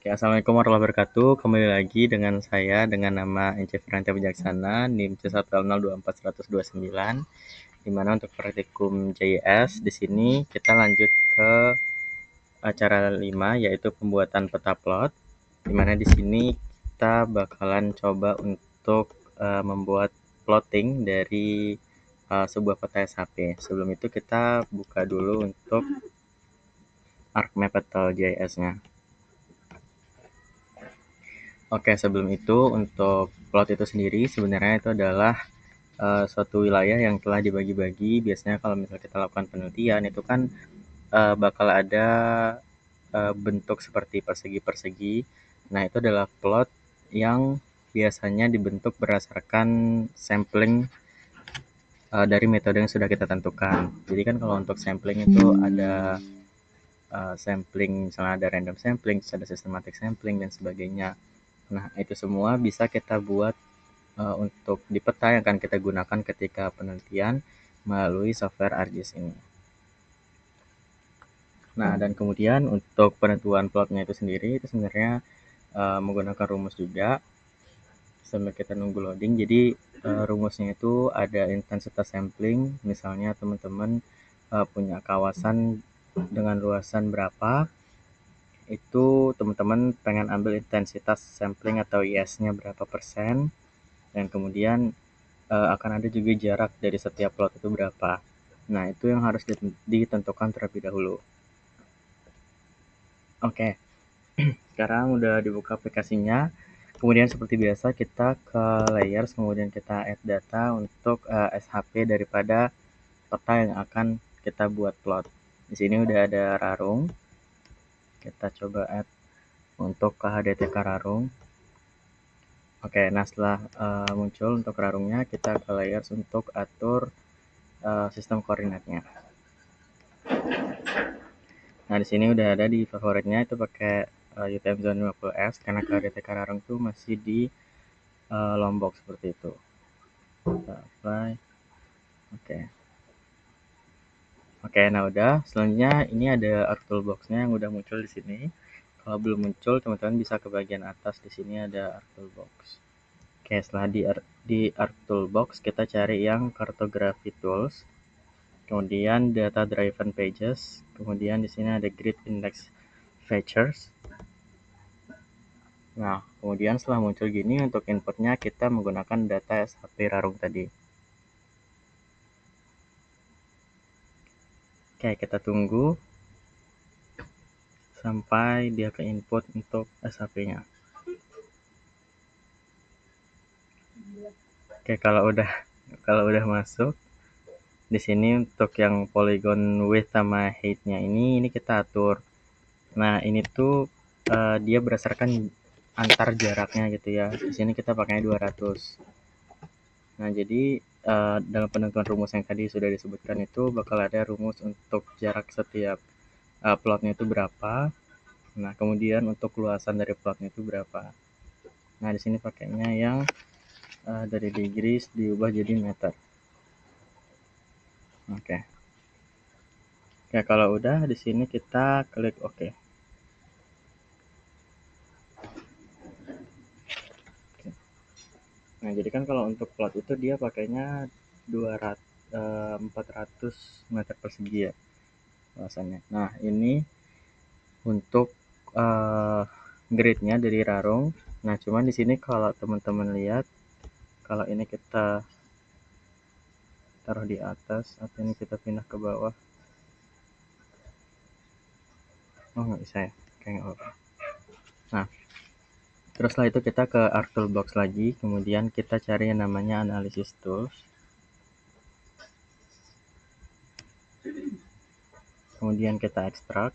Oke, assalamualaikum warahmatullahi wabarakatuh. Kembali lagi dengan saya dengan nama Ence Firanta Wijaksana, NIM C1002129, di mana untuk praktikum JS di sini kita lanjut ke acara 5 yaitu pembuatan peta plot, di mana di sini kita bakalan coba untuk membuat plotting dari sebuah peta SHP. Sebelum itu kita buka dulu untuk ArcMap atau JS-nya. Oke, sebelum itu untuk plot itu sendiri sebenarnya itu adalah suatu wilayah yang telah dibagi-bagi. Biasanya kalau misalnya kita lakukan penelitian itu kan bakal ada bentuk seperti persegi-persegi. Nah, itu adalah plot yang biasanya dibentuk berdasarkan sampling dari metode yang sudah kita tentukan. Jadi kan kalau untuk sampling itu ada sampling, misalnya ada random sampling, ada systematic sampling dan sebagainya. Nah, itu semua bisa kita buat untuk di peta yang akan kita gunakan ketika penelitian melalui software ArcGIS ini. Nah, dan kemudian untuk penentuan plotnya itu sendiri itu sebenarnya menggunakan rumus juga sambil kita nunggu loading. Jadi rumusnya itu ada intensitas sampling, misalnya teman-teman punya kawasan dengan luasan berapa, itu teman-teman pengen ambil intensitas sampling atau IS-nya berapa persen, dan kemudian akan ada juga jarak dari setiap plot itu berapa. Nah, itu yang harus ditentukan terlebih dahulu. Oke, sekarang udah dibuka aplikasinya. Kemudian seperti biasa kita ke layers, kemudian kita add data untuk SHP daripada peta yang akan kita buat plot. Di sini udah ada rarung. Kita coba add untuk KHDTK rarung. Oke, nah setelah muncul untuk rarungnya, kita ke layers untuk atur sistem koordinatnya. Nah, di sini udah ada di favoritnya itu pakai UTM Zone 50S karena KHDTK rarung itu masih di Lombok seperti itu. Kita apply. Oke. Oke, nah udah. Selanjutnya ini ada Arc Toolbox-nya yang udah muncul di sini. Kalau belum muncul, teman-teman bisa ke bagian atas. Di sini ada Arc Toolbox. Oke, setelah di Arc Toolbox, kita cari yang Cartography Tools. Kemudian Data Driven Pages. Kemudian di sini ada Grid Index Features. Nah, kemudian setelah muncul gini, untuk inputnya kita menggunakan data SHP rarung tadi. Oke, kita tunggu sampai dia ke input untuk SHP-nya. Oke, kalau udah masuk di sini untuk yang polygon width sama height-nya ini kita atur. Nah, ini tuh dia berdasarkan antar jaraknya gitu ya. Di sini kita pakainya 200. Nah, jadi dalam penentuan rumus yang tadi sudah disebutkan itu bakal ada rumus untuk jarak setiap plotnya itu berapa. Nah, kemudian untuk luasan dari plotnya itu berapa. Nah, di sini pakainya yang dari degrees diubah jadi meter. Oke. Ya, kalau udah di sini kita klik OK. Nah, jadi kan kalau untuk plot itu dia pakainya 400 meter persegi ya luasannya. Nah, ini untuk grid-nya dari rarung. Nah, cuman di sini kalau teman-teman lihat, kalau ini kita taruh di atas atau ini kita pindah ke bawah. Oh, nggak bisa ya? Kayak nggak apa-apa. Nah, terus setelah itu kita ke Arc Toolbox lagi, kemudian kita cari yang namanya Analysis Tools. Kemudian kita ekstrak,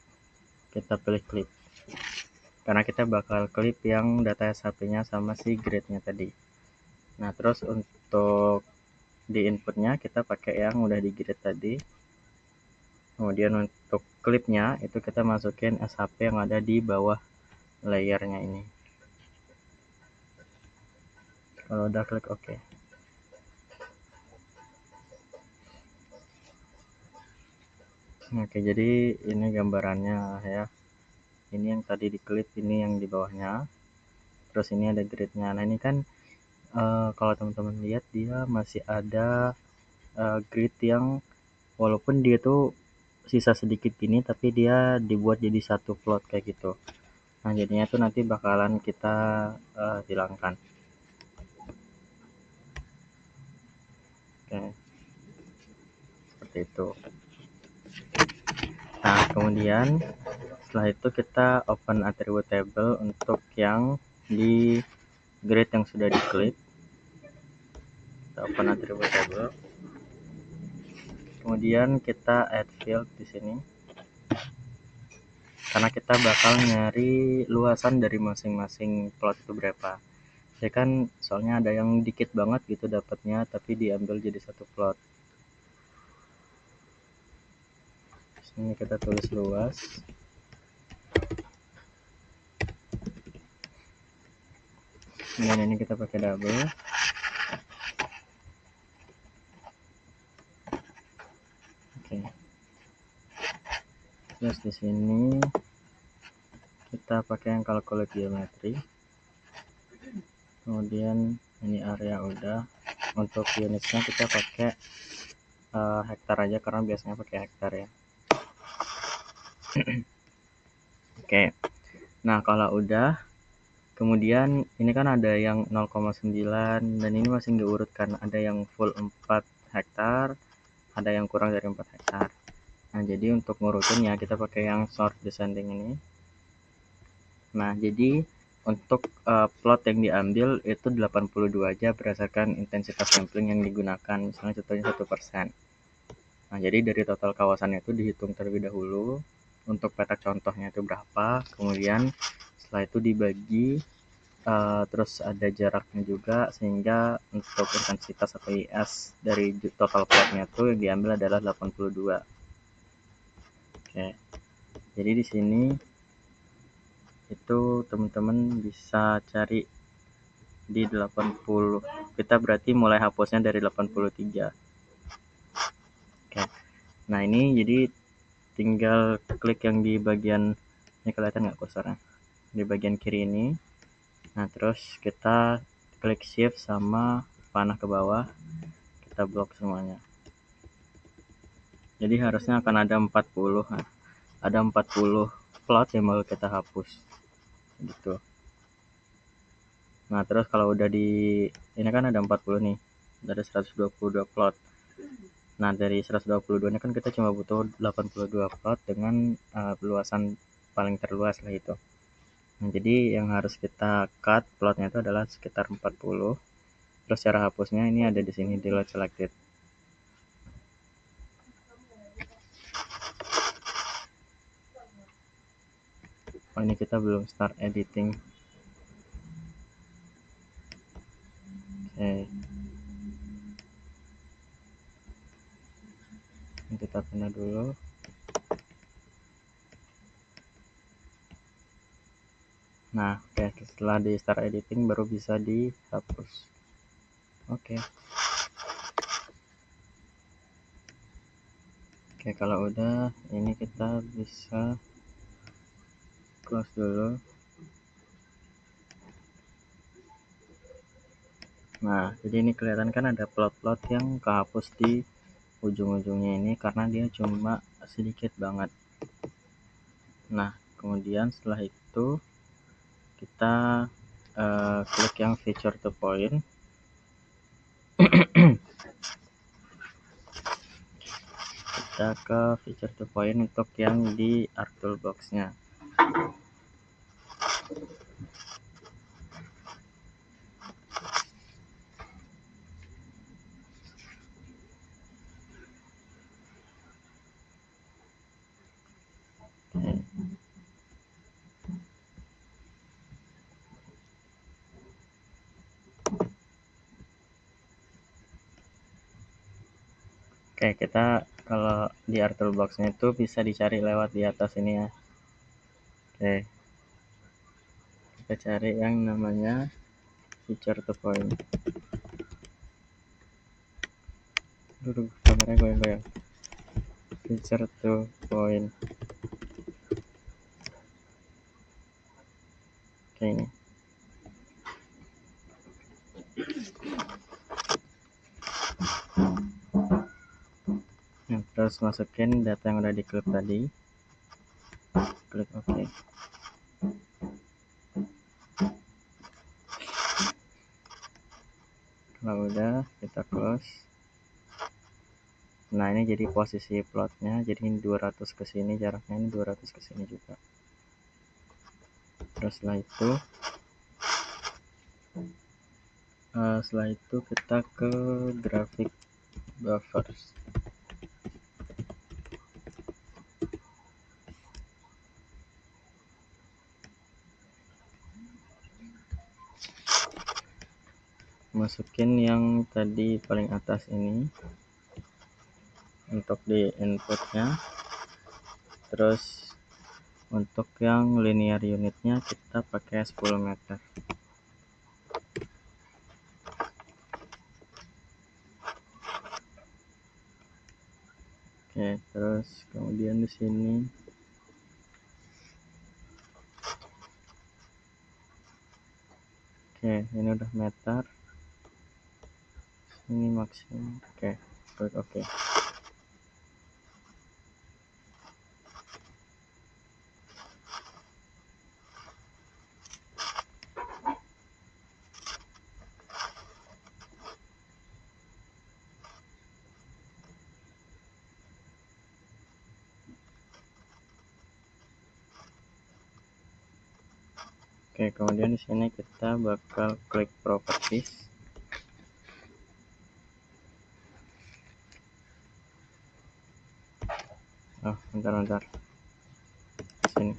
kita pilih clip. Karena kita bakal clip yang data SHP-nya sama si grid-nya tadi. Nah, terus untuk di inputnya kita pakai yang udah di grid tadi. Kemudian untuk clipnya itu kita masukin SHP yang ada di bawah layernya ini. Kalau udah klik OK. Oke, jadi ini gambarannya ya. ini yang tadi diklik, ini yang di bawahnya, terus ini ada grid-nya. Nah ini kan kalau teman-teman lihat dia masih ada grid yang walaupun dia tuh sisa sedikit gini, tapi dia dibuat jadi satu plot kayak gitu. Nah jadinya tuh nanti bakalan kita hilangkan. Oke, seperti itu. Nah kemudian setelah itu kita open attribute table untuk yang di grid yang sudah diklik. Kita open attribute table. Kemudian kita add field di sini. Karena kita bakal nyari luasan dari masing-masing plot itu berapa. Ya kan soalnya ada yang dikit banget gitu dapatnya tapi diambil jadi satu plot. Sini kita tulis luas. Kemudian ini kita pakai double. Oke. Terus di sini kita pakai yang calculate geometry. Kemudian ini area udah. Untuk unitsnya kita pakai hektar aja karena biasanya pakai hektar ya. Oke. Nah kalau udah, kemudian ini kan ada yang 0,9 dan ini masih diurutkan, ada yang full 4 hektar, ada yang kurang dari 4 hektar. Nah jadi untuk ngurutinnya kita pakai yang sort descending ini. Nah jadi untuk plot yang diambil itu 82 aja berdasarkan intensitas sampling yang digunakan, misalnya contohnya 1%. Nah jadi dari total kawasannya itu dihitung terlebih dahulu untuk peta contohnya itu berapa, kemudian setelah itu dibagi, terus ada jaraknya juga, sehingga untuk intensitas atau IS dari total plotnya itu yang diambil adalah 82. Oke, jadi di sini itu teman-teman bisa cari di 80. Kita berarti mulai hapusnya dari 83. Oke. Nah ini jadi tinggal klik yang di bagian ini, kelihatan nggak kursornya di bagian kiri ini. Nah terus kita klik shift sama panah ke bawah, kita blok semuanya. Jadi harusnya akan ada 40. Nah, ada 40 plot yang mau kita hapus gitu. Nah terus kalau udah di ini kan ada 40 nih, dari 122 plot. Nah dari 122 ini kan kita cuma butuh 82 plot dengan luasan paling terluas lah itu. Nah jadi yang harus kita cut plotnya itu adalah sekitar 40. Terus cara hapusnya ini ada di sini, delete selected. Oh ini kita belum start editing. Oke, kita pindah dulu. Nah oke, setelah di start editing baru bisa dihapus. Oke. Oke kalau udah ini kita bisa close dulu. Nah jadi ini kelihatan kan ada plot-plot yang kehapus di ujung-ujungnya ini karena dia cuma sedikit banget. Nah kemudian setelah itu kita klik yang feature to point. Kita ke feature to point untuk yang di art toolbox nya. Oke, kita kalau di art toolbox nya itu bisa dicari lewat di atas ini ya. Oke, kita cari yang namanya feature to point. Duduk kameranya goyang-goyang. Feature to point. Oke, ini. Nah, terus masukin data yang udah diklik tadi, klik OK. Kalau udah, kita close. Nah, ini jadi posisi plotnya, jadi ini 200 ke sini, jaraknya ini 200 ke sini juga. Terus setelah itu kita ke grafik buffers. Masukin yang tadi paling atas ini untuk di inputnya. Terus untuk yang linear unitnya kita pakai 10 meter. Oke, terus kemudian di sini oke, ini udah meter. Ini maksimum. Oke, klik OK. Oke, kemudian di sini kita bakal klik properties. Oh, bentar. Sini.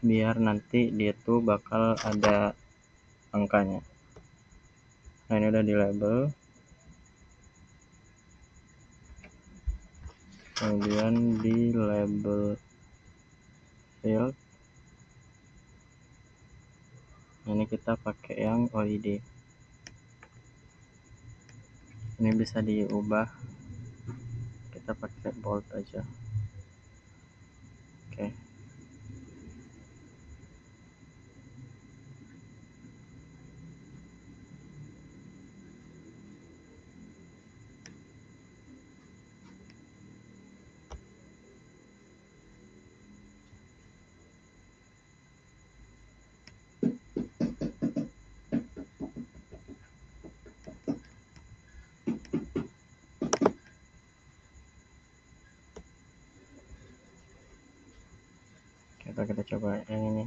Biar nanti dia tuh bakal ada angkanya. Nah, ini udah di label. Kemudian di label field. Ini kita pakai yang OID. Ini bisa diubah, kita pakai bold aja. Oke. Kita coba yang ini.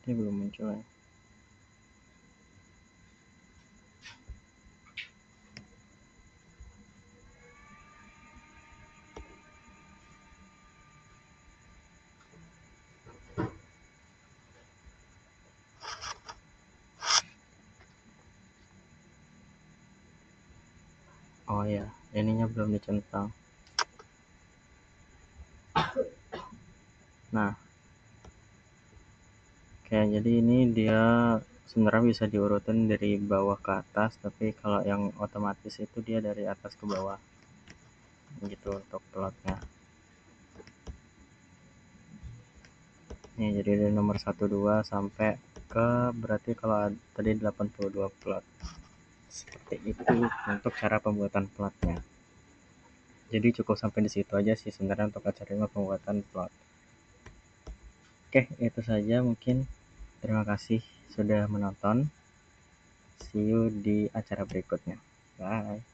Ini belum muncul ya. Oh ya, ininya belum dicentang. Nah, oke, jadi ini dia sebenarnya bisa diurutin dari bawah ke atas, tapi kalau yang otomatis itu dia dari atas ke bawah gitu untuk plotnya. Nih, jadi dari nomor 12 sampai ke berarti kalau tadi 82 plot. Seperti itu untuk cara pembuatan plotnya. Jadi cukup sampai di situ aja sih sebenarnya untuk acara pembuatan plot. Oke, itu saja mungkin. Terima kasih sudah menonton. See you di acara berikutnya. Bye.